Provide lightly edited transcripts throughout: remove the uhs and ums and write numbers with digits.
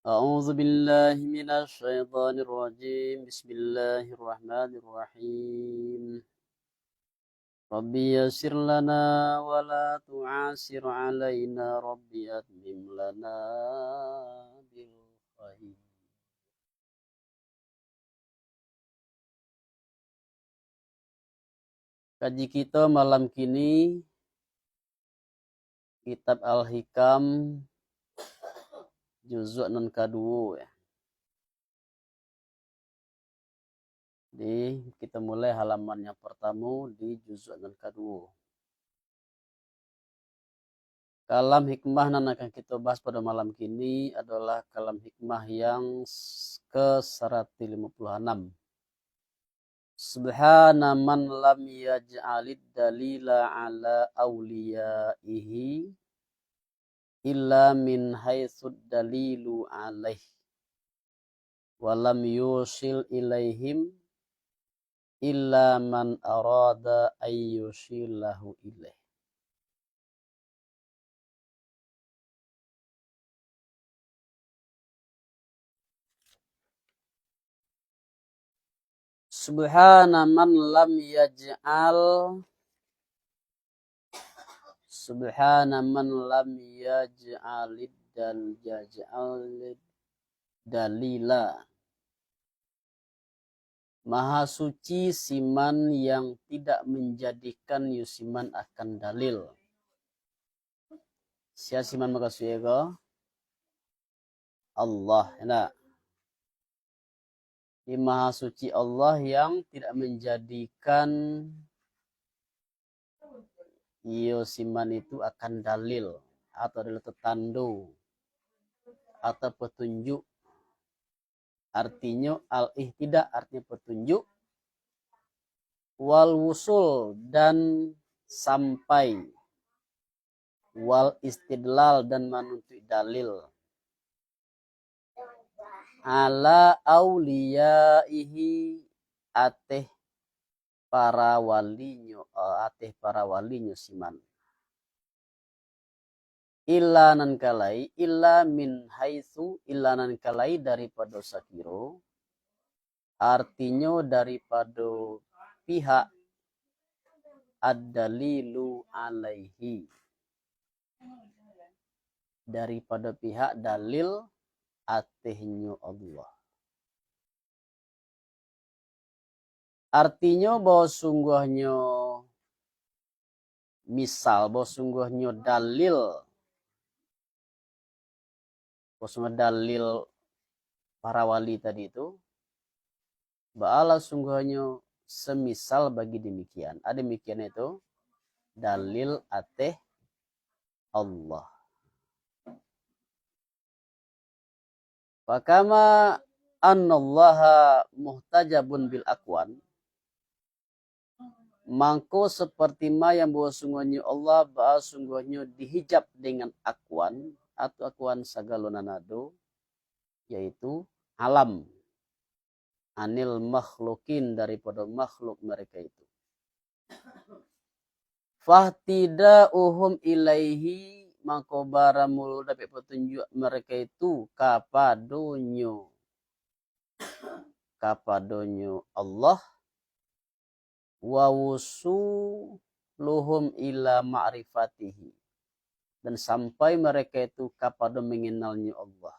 أعوذ بالله من الشيطان الرجيم بسم الله الرحمن الرحيم ربي يسر لنا ولا تعسر علينا ربي أتمم لنا بالخير. Kaji kita malam kini kitab Al-Hikam juzuk nan kedua ya. Jadi kita mulai halaman yang pertama di juzuk nan kedua. Kalam hikmah yang akan kita bahas pada malam kini adalah kalam hikmah yang ke-156. Subhana man lam yaj'alid dalila ala awliyaihi illa min haitsud dalilu alaih wa lam yusil ilaihim illa man arada ayyusilahu ilaih. Subhana man lam yaj'al dalila. Maha suci siman yang tidak menjadikan yusiman akan dalil. Siapa siman makasih Allah. Enak. Di maha suci Allah yang tidak menjadikan siman itu akan dalil atau dalil tertandu atau petunjuk. Artinya al-ihtidah artinya petunjuk, wal wusul dan sampai, wal istidlal dan menuntut dalil, ala auliyaihi ateh para walinya siman. Illa nan kalai, illa min haitsu, illa nan kalai daripada sakiro, artinya daripada pihak ad-dalilu alaihi, daripada pihak dalil atehnya Allah. Artinya bahwa sungguhnya misal, bahwa sungguhnya dalil para wali tadi itu, ba'ala sungguhnya semisal bagi demikian. Ada demikian itu dalil ateh Allah. Fakama annallaha muhtajabun bil akwan, mangko seperti ma yang bahwa sungguhnya Allah bahwa sungguhnya dihijab dengan akwan atau akwan sagalonanado, yaitu alam, anil makhlukin daripada makhluk mereka itu. Fahtida'uhum ilaihi, maka baramul dapat petunjuk mereka itu kapadonyo Allah, wa wusuluhum ila ma'rifatihi, dan sampai mereka itu kapada mengenalnya Allah.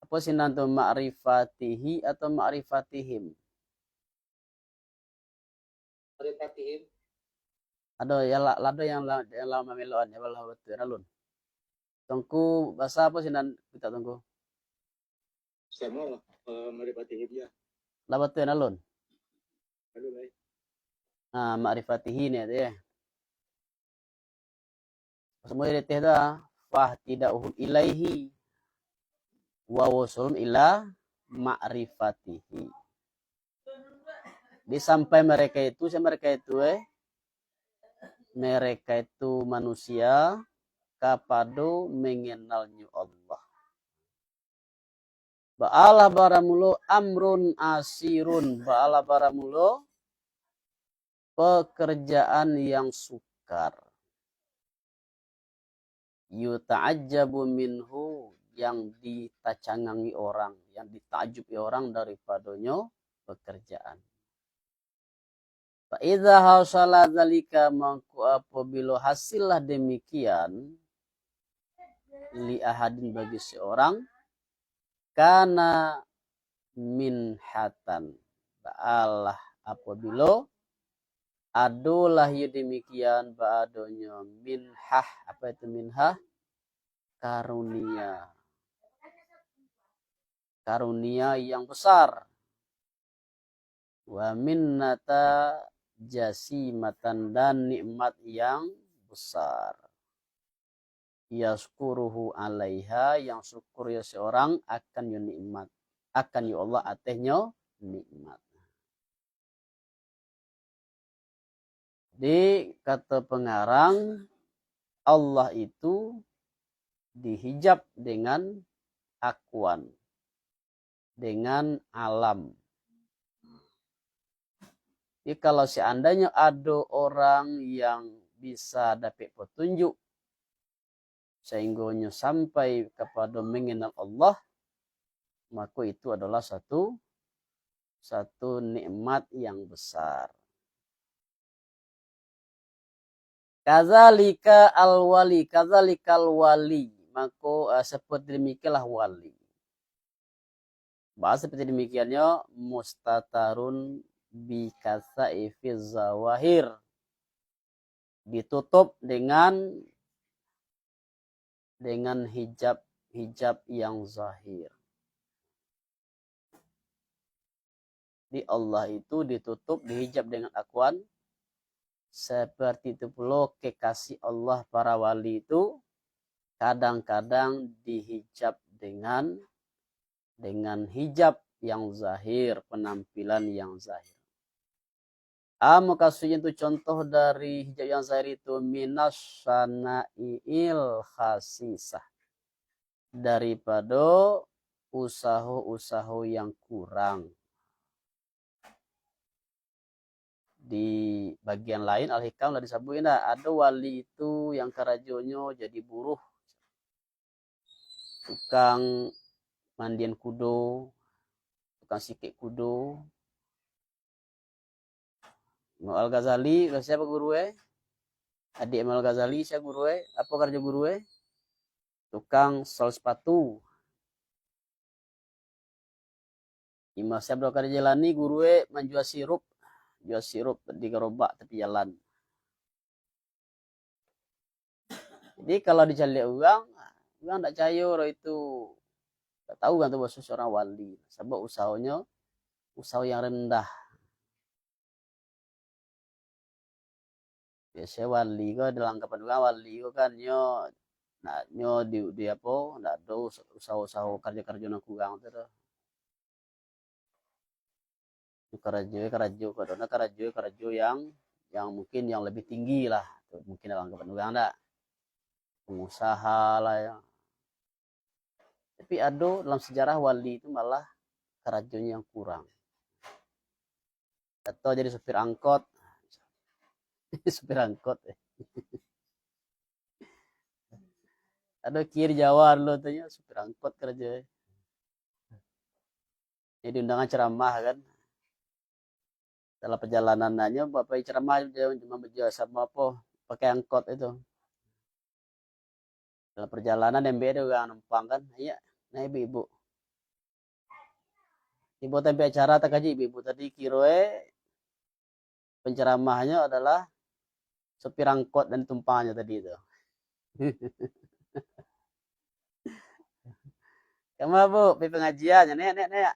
Apa sih nanti ma'rifatihi atau ma'rifatihim? Ma'rifatihim. Ada yang lama meloan ya walau betul alun. Tungku bahasa apa sih nan kita tunggu? Semua ma'rifatihim ya. Lah betul alun. Alun lai. Nah, ma'rifatihi ni ada ya. Semua ini teh dah fahtida'uhum ilaihi wa wusulum ila ma'rifatihi. Di sampai mereka itu manusia kapado mengenalnya Allah. Ba'ala baramulo amrun asirun, ba'ala baramulo pekerjaan yang sukar. Yuta'ajjabu minhu, yang ditacangangi orang, yang ditajubi orang daripadanya pekerjaan. Fa idza hasala dzalika mangku apabila hasillah demikian li ahadin bagi seorang kana minhatan ba'alah apabila adolah ya demikian ba'adonya minhah. Apa itu minhah? Karunia. Karunia yang besar. Wa minnata jasimatan dan nikmat yang besar. Yaskuruhu alaiha yang syukur ya seorang akan ya nikmat. Akan ya Allah atehnya nikmat. Di kata pengarang, Allah itu dihijab dengan akwan, dengan alam. Jadi kalau seandainya ada orang yang bisa dapat petunjuk sehingga sampai kepada mengenal Allah, maka itu adalah satu nikmat yang besar. Kadzalika al-wali, kadzalikal wali, maka seperti demikianlah wali. Bahasa seperti demikiannya mustatarun bi kasaifi zawahir, ditutup dengan hijab yang zahir. Di Allah itu ditutup, dihijab dengan akwan. Seperti itu pula kekasih Allah para wali itu kadang-kadang dihijab dengan hijab yang zahir, penampilan yang zahir. Maksudnya itu contoh dari hijab yang zahir itu minas sana'il khasisah, daripada usaha-usaha yang kurang. Di bagian lain Al-Hikam udah disabuin ada wali itu yang karajonyo jadi buruh, tukang mandian kudo, tukang sikik kudo. Al-Ghazali, siapa guru adik Al-Ghazali siapa guru apa kerja guru tukang sol sepatu. Imam Syabda kerja jalani guru menjual sirup, jual sirup di gerobak tepi jalan. Jadi kalau dicari uang tak cair itu. Tak tahu kan tuh bahasa seorang wali. Sebab usahanya usaha yang rendah. Biasanya wali kok dalam anggapan juga wali kok kan nyo di apa ndak ada usaha-usaha kerja-kerja nak kurang tu. Kerja yang mungkin yang lebih tinggi lah. Mungkin dalam anggapan juga enggak. Pengusaha lah ya. Tapi ada dalam sejarah wali itu malah kerajanya yang kurang. Atau jadi supir angkot. Supir angkot. Ada kiri Jawa dulu tuh supir angkot kerja. Jadi undangan ceramah kan. Dalam perjalanannya bapak ceramah cuma berjual sama apa pakai angkot itu. Dalam perjalanan yang beda orang numpang kan. Iya, nah ibu-ibu. Ibu tempe acara tak kaji ibu tadi kiroe penceramahnya adalah supir angkot dan tumpangnya tadi itu. Kamu bu, pergi pengajian, nek.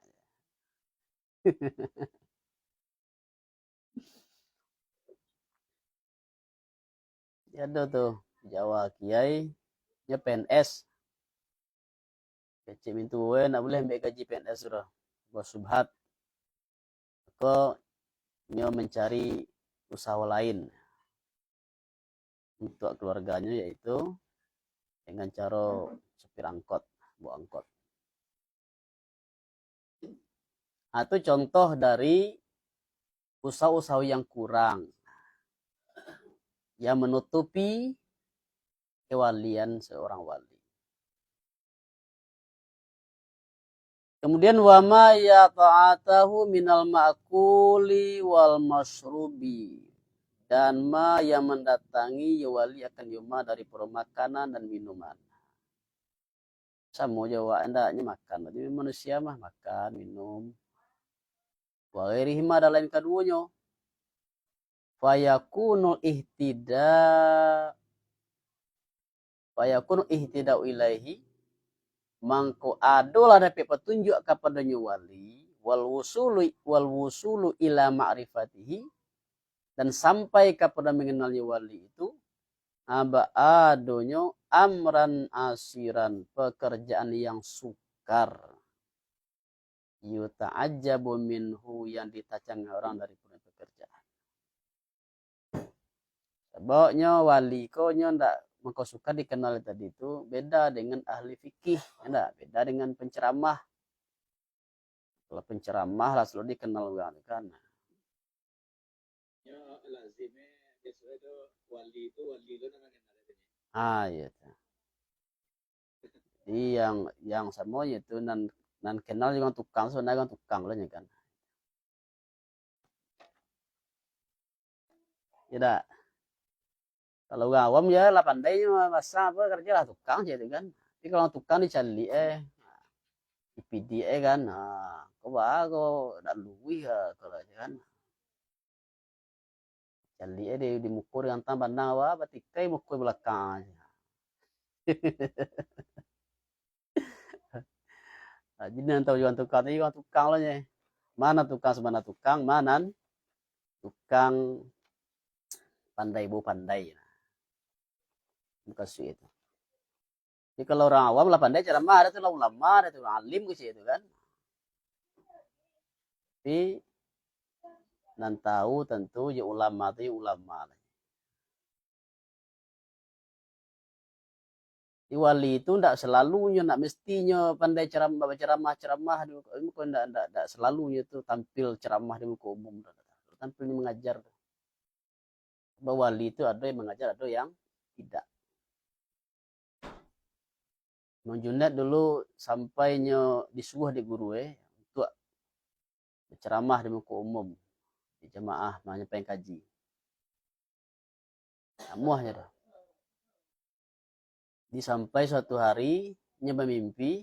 Ya ada tuh Jawa Kiai, nya PNS. Kecil mintu nak boleh ambil gaji PNS sudah. Bos subhat. Kok nyo mencari usaha lain untuk keluarganya yaitu dengan cara supir angkot, bawa angkot. Itu contoh dari usaha-usaha yang kurang yang menutupi kewalian seorang wali. Kemudian wama ya ta'atahu minal ma'kuli wal masyrubi. Dan ma yang mendatangi ya wali akan yuma dari permakanan dan minuman. Sama Jawa hendaknya makan. Jadi manusia mah makan, minum. Wa ghairihima dan lain keduanya. Fayakunul ihtida ilaihi mangko adolah dapat petunjuk kepadanya wali wal wusulu ila ma'rifatihi dan sampai kepada mengenalnya wali itu aba adonyo amran asiran pekerjaan yang sukar yuta'ajjabu minhu yang ditacang orang dari pekerjaan. Sebabnya wali konyo ndak maka suka dikenal tadi itu beda dengan ahli fikih, enggak? Beda dengan penceramah. Kalau penceramah lah selalu dikenal kan. Ya lazimnya biasanya itu wali itu namanya Iya. Jadi yang semuanya itu nan kenal dengan tukang, sebenarnya tukang lah kan. Tidak. Kalau awam ya lah pandai masa apa kerja lah tukang gitu kan. Tapi kalau tukang dicari IPD kan. Nah, kau bago dak luwi kalau kan. Cari di mukul yang tambah nawa batikai mukul belakang. Jadi nanti tahu jual tukang ini tukang lah nya. Mana tukang semana tukang, mana tukang pandai bu pandai. Bukan itu. Jadi kalau orang awam lah pandai ceramah ada tuh ulama ada tuh alim ke situ kan. Tapi dan tahu tentu ya ulama itu ya ulama. Di wali itu tidak selalunya, tidak mestinya pandai ceramah tidak selalunya itu tampil ceramah di muka umum. Tampil mengajar. Bahwa wali itu ada yang mengajar, ada yang tidak. Imam Junaid dulu sampainya disuruh di guru untuk berceramah di muka umum di jemaah menyampaikan kaji. Amuahnya dah. Disampai suatu hari nyoba mimpi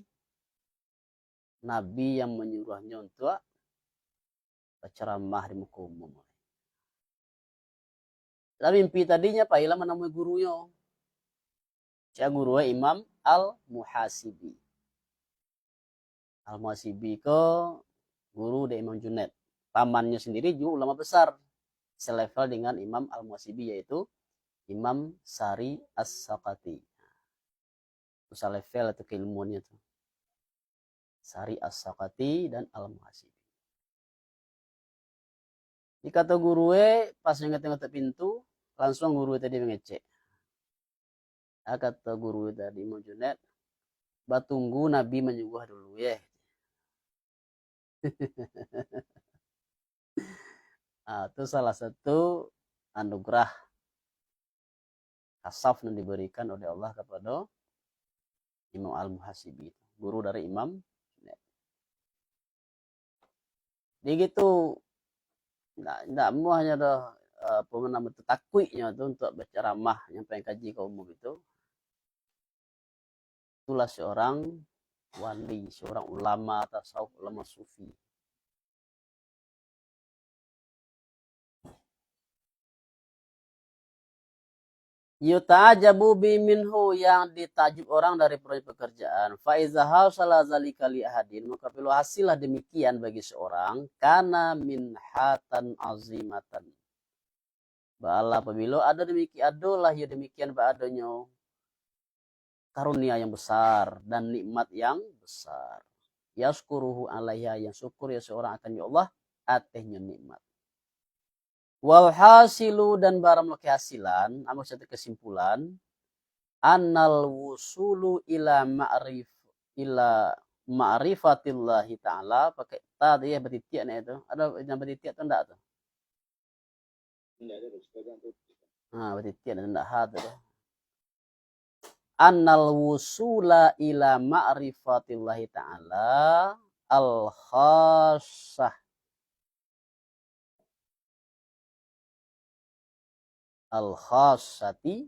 Nabi yang menyuruhnya untuk berceramah di muka umum. Dalam mimpi tadinya Pak Ilham menemui gurunya. Saya guru Imam Al-Muhasibi. Al-Muhasibi ke guru dari Imam Junaid. Pamannya sendiri juga ulama besar. Selevel dengan Imam Al-Muhasibi yaitu Imam Sari As-Saqati. Itu selevel atau keilmuannya itu. Sari As-Saqati dan Al-Muhasibi. Di kata guru pas ngetok pintu, langsung guru tadi mengecek. Kata guru tadi Imam Junaid, batunggu Nabi menyuguh dulu ya. Itu salah satu anugerah kasaf yang diberikan oleh Allah kepada Imam Al-Muhasibi, guru dari Imam Junaid. Jadi gitu, tidak muahnya dah pemenang itu takwiknya itu untuk berceramah nyampai kaji ke umum itu. Itulah seorang wali, seorang ulama tasawuf, ulama sufi. Yuta'ajabu minhu yang ditajub orang dari pekerjaan. Faizahau salah zalika li ahadin. Maka perlu hasillah demikian bagi seorang. Karena minhatan azimatan. Bala apabila ada demikian, adalah ya demikian adanya karunia yang besar dan nikmat yang besar. Yaskuruhu alaiha yang syukur ya seorang akan ya Allah atehnya nikmat. Walhasilu dan barang kehasilan, ambil satu kesimpulan, annal wusulu ila ma'rifatillahi ta'ala, pakai tadi ya bertitik itu. Ada yang bertitik atau enggak tuh? Enggak ada, Bertitik dan enggak ada. Annal wusula ila ma'rifatillahi ta'ala al-khassah. Al-khassati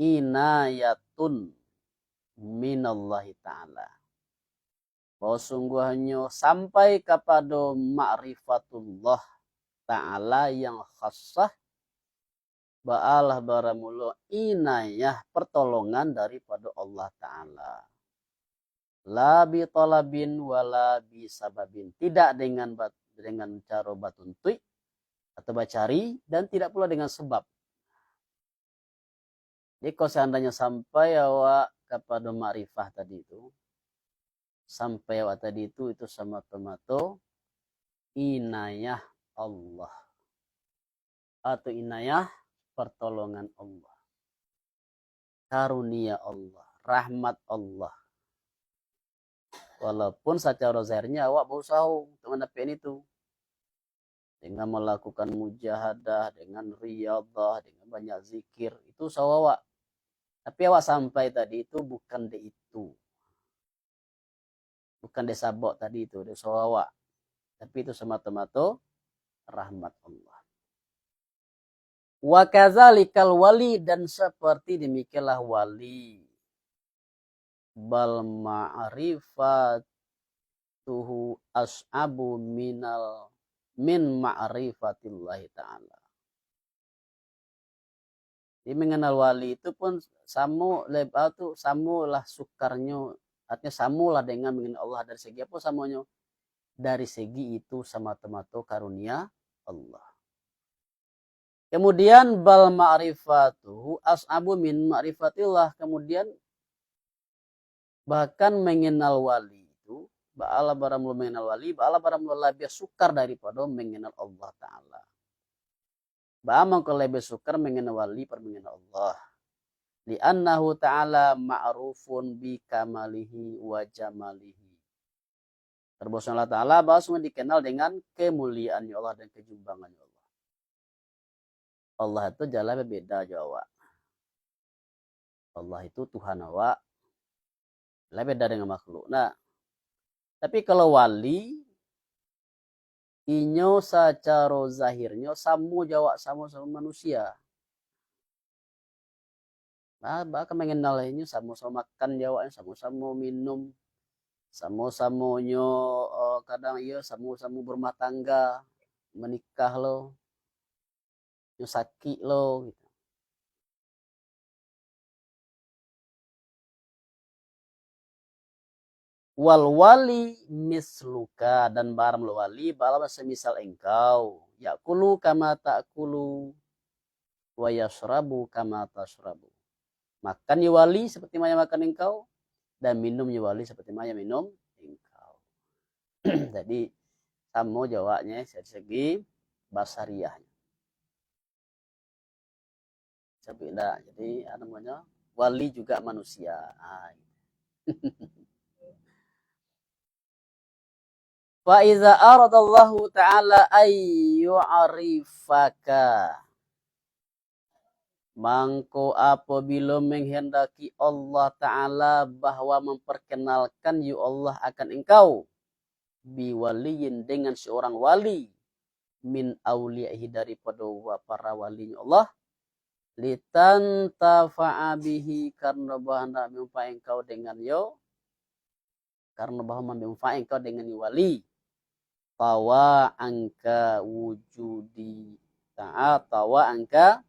inayatun minallahi ta'ala. Bahwa sungguhnya sampai kepada ma'rifatullah ta'ala yang khassah, ba'alah baramullah inayah pertolongan daripada Allah ta'ala. La bi talabin wala bi sababin. Tidak dengan cara batuntui atau bacari, dan tidak pula dengan sebab. Jadi kalau seandainya sampai awak kepada ma'rifah tadi itu, sampai awak tadi itu semata-mata inayah Allah. Atau inayah pertolongan Allah. Karunia Allah. Rahmat Allah. Walaupun secara zahirnya awak berusaha untuk mendapatkan itu. Dengan melakukan mujahadah, dengan riyadah, dengan banyak zikir. Itu usaha awak. Tapi awak sampai tadi itu bukan de itu. Bukan de sabok tadi itu. De usaha awak. Tapi itu semata-mata rahmat Allah. Wa kadzalikal wali, dan seperti demikianlah wali. Bal ma'rifatuhu as'abu min ma'rifatillahi ta'ala. Jadi mengenal wali itu pun samulah sukarnya, artinya samulah dengan mengenal Allah. Dari segi apa samunya? Dari segi itu semata-mata karunia Allah. Kemudian bal ma'rifatuhu as'abu min ma'rifatillah. Kemudian bahkan mengenal wali itu, ba'ala baramul mengenal wali, ba'ala baramul lebih sukar daripada mengenal Allah Ta'ala. Ba'amang kalau lebih sukar mengenal wali per mengenal Allah. Li'annahu ta'ala ma'rufun bi kamalihi wa jamalihi. Terbosong Allah Ta'ala bahwa semua dikenal dengan kemuliaannya Allah dan kejumbangannya Allah. Allah itu jalan berbeda Jawa. Allah itu Tuhan awak. Beda dengan makhluk. Nah, tapi kalau wali, inyo secara zahirnya samu Jawa sama manusia. Nah, bahkan mengenal ini sama-sama makan Jawa, sama-sama minum, sama-samonyo kadang iya sama-sama berumah tangga, menikah lo, sakit lo gitu. Wal wali misluka, dan barang wali bala semisal engkau, yakulu kama ta'kulu wa yashrabu kama tashrabu. Makan ya wali seperti mana makan engkau, dan minum ya wali seperti mana minum engkau. Jadi sama jawabnya dari segi basariahnya. Beda. Jadi namanya wali juga manusia. Fa iza aradallahu ta'ala ayyu'arifaka, mangko apabila menghendaki Allah Ta'ala bahwa memperkenalkan ya Allah akan engkau, biwaliyin dengan seorang wali, min awliyahi daripada para walinya Allah, litantafa'a bihi, karena bahwa memfa'e engkau dengan yo, karena bahwa memfa'e engkau dengan wali, tawa angka wujudi ta'ala, tawa angka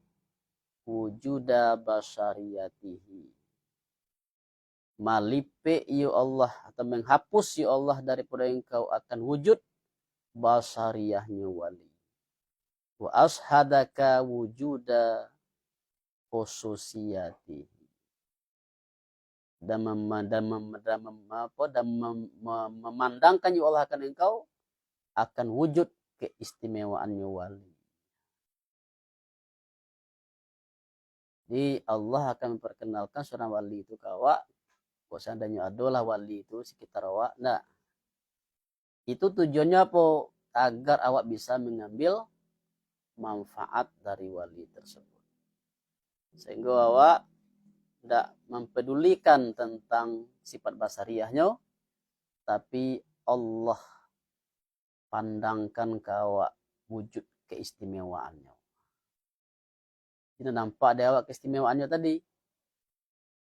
wujuda basariyatihi, malipe ya Allah atau menghapus ya Allah daripada engkau akan wujud basariyahnya wali, wa ashadaka wujuda khususiyatihi, dan memandangkan ya Allah akan engkau akan wujud keistimewaannya wali. Jadi Allah akan memperkenalkan seorang wali itu ke awak. Kalau seandainya adalah wali itu sekitar awak. Nah, itu tujuannya apa? Agar awak bisa mengambil manfaat dari wali tersebut. Sehingga awak tidak mempedulikan tentang sifat basariahnya, tapi Allah pandangkan ke awak wujud keistimewaannya. Ini nampak dari awak keistimewaannya tadi.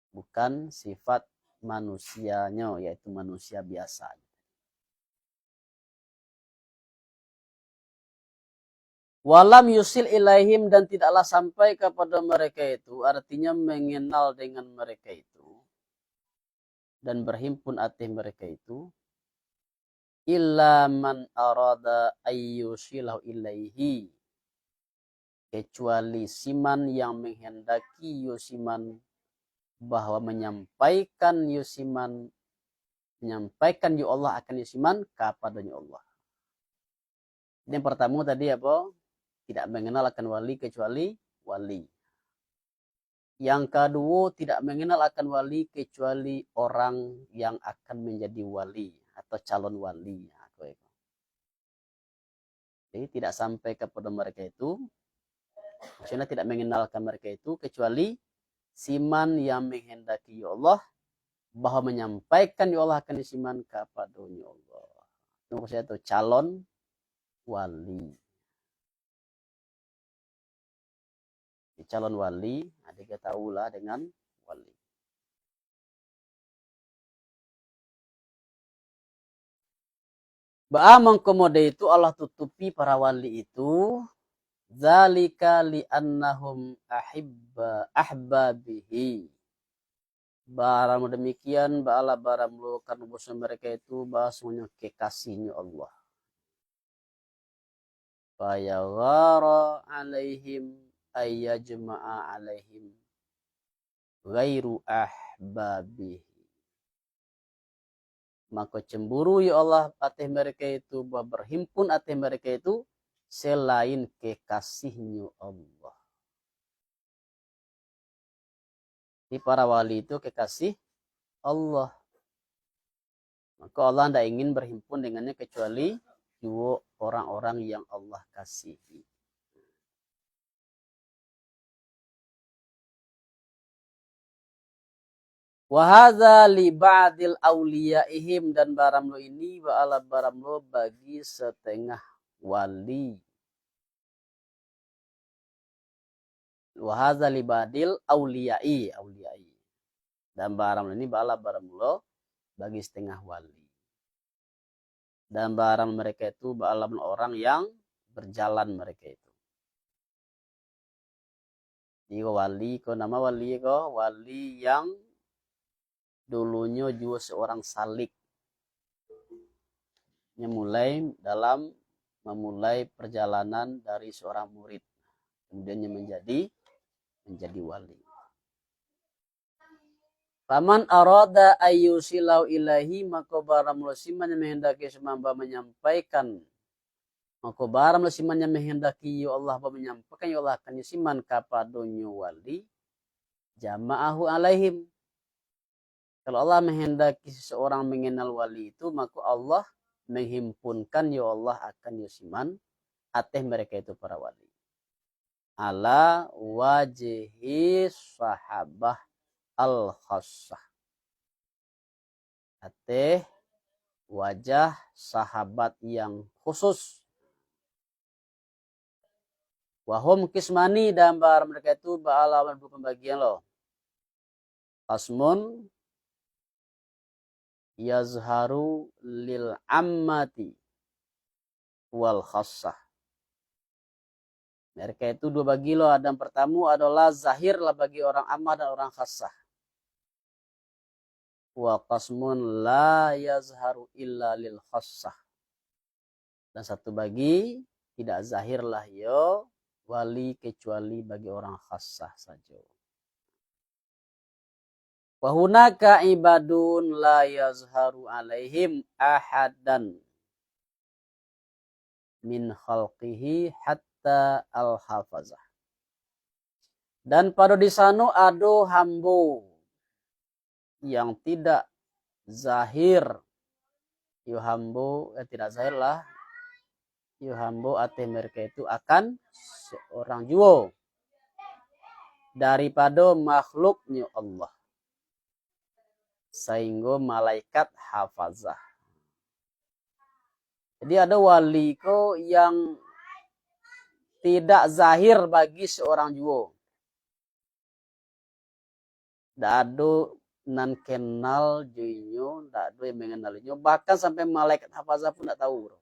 Bukan sifat manusianya, yaitu manusia biasa. Walam yusil ilaihim, dan tidaklah sampai kepada mereka itu, artinya mengenal dengan mereka itu, dan berhimpun hati mereka itu, illa man arada ayyusilahu ilaihi, kecuali siman yang menghendaki yusiman bahwa menyampaikan yusiman, menyampaikan ya Allah akan yusiman kepadanya Allah. Yang pertama tadi apa? Tidak mengenal akan wali kecuali wali. Yang kedua, tidak mengenal akan wali kecuali orang yang akan menjadi wali atau calon wali. Jadi tidak sampai kepada mereka itu, maksudnya tidak mengenalkan mereka itu kecuali siman yang menghendaki ya Allah bahwa menyampaikan ya Allah akan siman kepadanya Allah. Itu maksudnya itu calon wali. Calon wali, ada kita tahulah dengan wali. Ba'a mengkomode itu Allah tutupi para wali itu, zalika li'annahum ahbabihi. Barang demikian ba'ala barang lu karena bosan mereka itu bahasanya kekasihnya Allah. Fayaghara alaihim ayyajma'a alaihim ghairu ahbabihi. Maka cemburu ya Allah atas mereka itu, bahwa berhimpun atas mereka itu selain kekasihnya Allah. Ini para wali itu kekasih Allah. Maka Allah tidak ingin berhimpun dengannya kecuali dua orang-orang yang Allah kasihi. Wahadza li ba'dil awliyaihim, dan baramlo ini ba'ala baramlo bagi setengah wali. Wahadza li ba'dil awliyai, dan baramlo ini ba'ala baramlo bagi setengah wali. Dan barang mereka itu ba'ala orang yang berjalan mereka itu. Jadi wali, kau nama wali kau wali yang dulunya juga seorang salik, yang memulai perjalanan dari seorang murid, kemudian menjadi wali. Paman arada ayyusilau ilahi, maka barang musiman yang menghendaki semamba menyampaikan, maka barang musiman yang menghendaki ya Allah menyampaikan ya Allah akan yusiman kapadonyo wali, jama'ahu alaihim. Kalau Allah menghendaki seseorang mengenal wali itu, maka Allah menghimpunkan ya Allah akan yusiman atas mereka itu para wali. Ala wajhi sahabah al-khassah. Atas wajah sahabat yang khusus. Wahum kismani, dan barang mereka itu ba'alaman pembagian loh. Asmun yazharu lil ammati wal khassah. Mereka itu dua bagi loh. Ada yang pertama adalah zahir lah bagi orang ammah dan orang khassah. Wa qasmun la yazharu illa lil khassah. Dan satu bagi tidak zahir lah yo wali kecuali bagi orang khassah saja. Wa hunaka ibadun la yazharu alaihim ahadan min khalqihi hatta al-hafazah. Dan pada di sana ada hambo yang tidak zahir. Yo hambo tidak zahir lah. Yo hambo ate mereka itu akan seorang jua daripada makhluknya Allah. Sehingga malaikat hafazah. Jadi ada wali ko yang tidak zahir bagi seorang juo. Tidak ada nan kenal jinyo, tidak ada yang mengenalinya. Bahkan sampai malaikat hafazah pun tidak tahu, bro.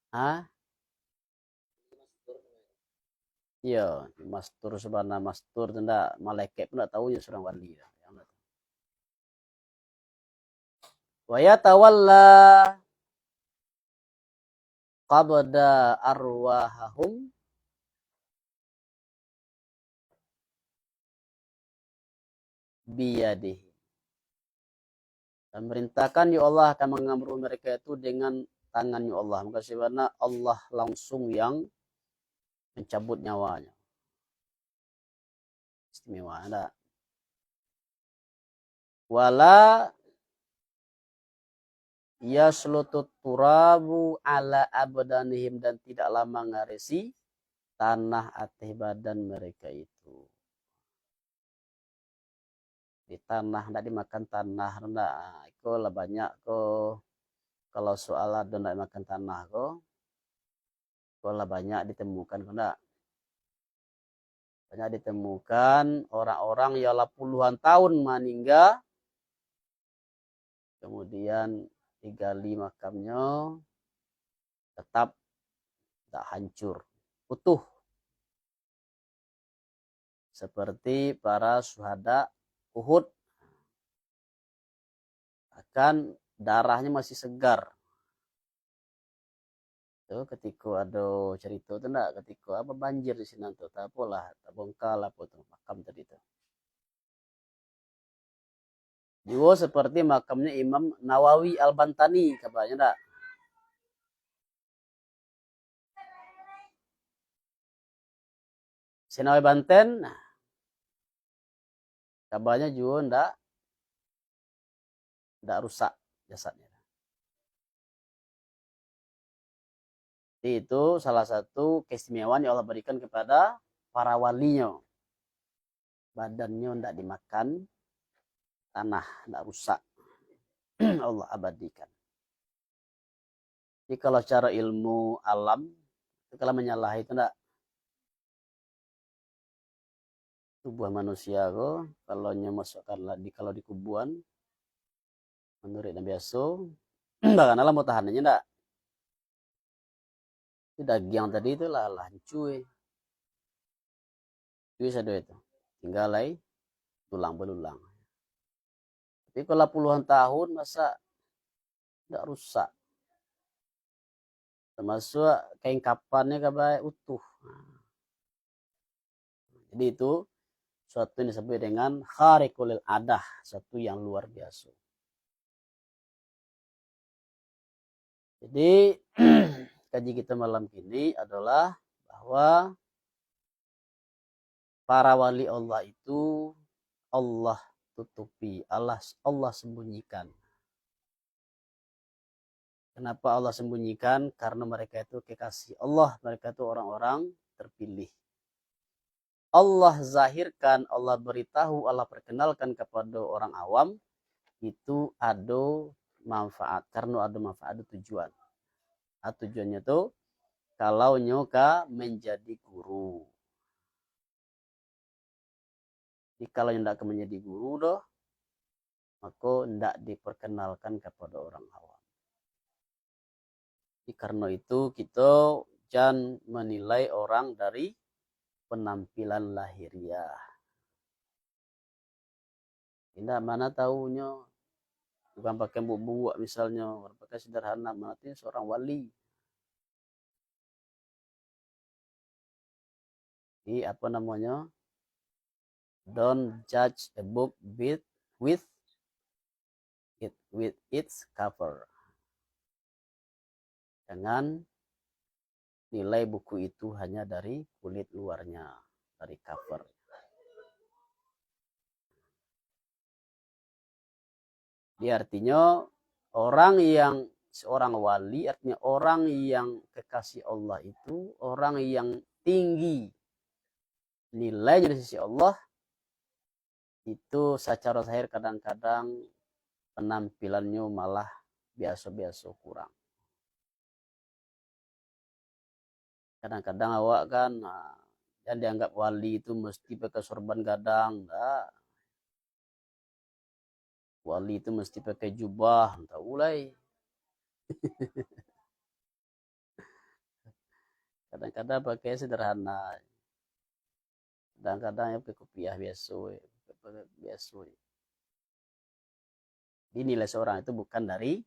Ah, iya, mastur sebenarnya mastur tidak malaikat pun tidak tahu ya seorang wali. Wa yatawalla qabda arwahahum biyadihi. Dan merintahkan ya Allah akan mengambil mereka itu dengan tangannya Allah. Maka sebenarnya Allah langsung yang mencabut nyawanya. Istimewa. Ada. Wala yaslutut turabu ala abdanihim, dan tidak lama ngaresi tanah ateh badan mereka itu. Di tanah, tidak dimakan tanah. Nah, itu lah banyak kok. Kalau soal ada tidak makan tanah kok. Kalau banyak ditemukan kok enggak. Banyak ditemukan orang-orang yang puluhan tahun meninggal, kemudian digali makamnya, tetap tak hancur, utuh. Seperti para syuhada Uhud, akan darahnya masih segar. Tuh ketika ada cerita itu enggak, ketika apa banjir di sini tuh, tak apalah, tak bongkal apa tuh makam tadi tuh. Juga seperti makamnya Imam Nawawi Al-Bantani kabarnya enggak. Senawi Banten, nah, kabarnya juga enggak rusak jasadnya. Itu salah satu keistimewaan yang Allah berikan kepada para walinya. Badannya tidak dimakan tanah, tidak rusak. Allah abadikan. Jadi kalau secara ilmu alam, itu kalau menyalahi itu tidak. Tubuh manusia kok, kalau masukkan lagi kalau di kubuan, menurut yang biasa, bahkan alam mau tahanannya tidak. Itu daging tadi itu lah cuy. Cuy satu itu. Tinggal lagi tulang belulang. Tapi kalau puluhan tahun masa tidak rusak. Termasuk kain kapannya kabar utuh. Jadi itu suatu yang disebut dengan khariqul adah, suatu yang luar biasa. Jadi kaji kita malam ini adalah bahwa para wali Allah itu Allah tutupi, Allah sembunyikan. Kenapa Allah sembunyikan? Karena mereka itu kekasih Allah, mereka itu orang-orang terpilih. Allah zahirkan, Allah beritahu, Allah perkenalkan kepada orang awam, itu ada manfaat. Karena ada manfaat, ada tujuan. Tujuannya itu, kalau nyoka menjadi guru. Jadi kalau tidak menjadi guru doh, maka tidak diperkenalkan kepada orang awam. Jadi karena itu kita jangan menilai orang dari penampilan lahiriah. Tidak mana tahunya, bukan pakai buat misalnya, pakai sederhana, berarti seorang wali. Jadi apa namanya? Don't judge a book with its cover. Jangan nilai buku itu hanya dari kulit luarnya, dari cover. Jadi artinya seorang wali, artinya orang yang kekasih Allah itu orang yang tinggi nilainya di sisi Allah itu secara zahir kadang-kadang penampilannya malah biasa-biasa kurang. Kadang-kadang awak kan yang dianggap wali itu mesti pakai sorban gadang. Nah, wali itu mesti pakai jubah. Entah ulai. Kadang-kadang pakai sederhana. Kadang-kadang ya pakai kopiah biasa. Biasa. Dinilai seorang itu bukan dari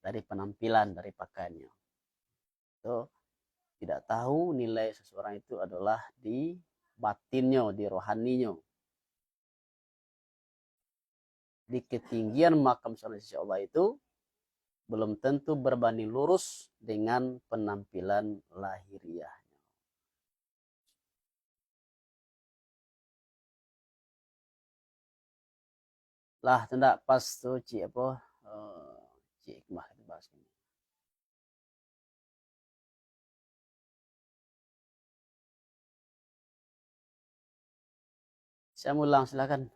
penampilan, dari pakaiannya. So, tidak tahu nilai seseorang itu adalah di batinnya, di rohaninya. Di ketinggian makam soleh sisi Allah itu belum tentu berbanding lurus dengan penampilan lahiriah. Lah, tidak pas tuh Ci apa? Ci Hikmah itu bahas ini. Saya ulang silakan.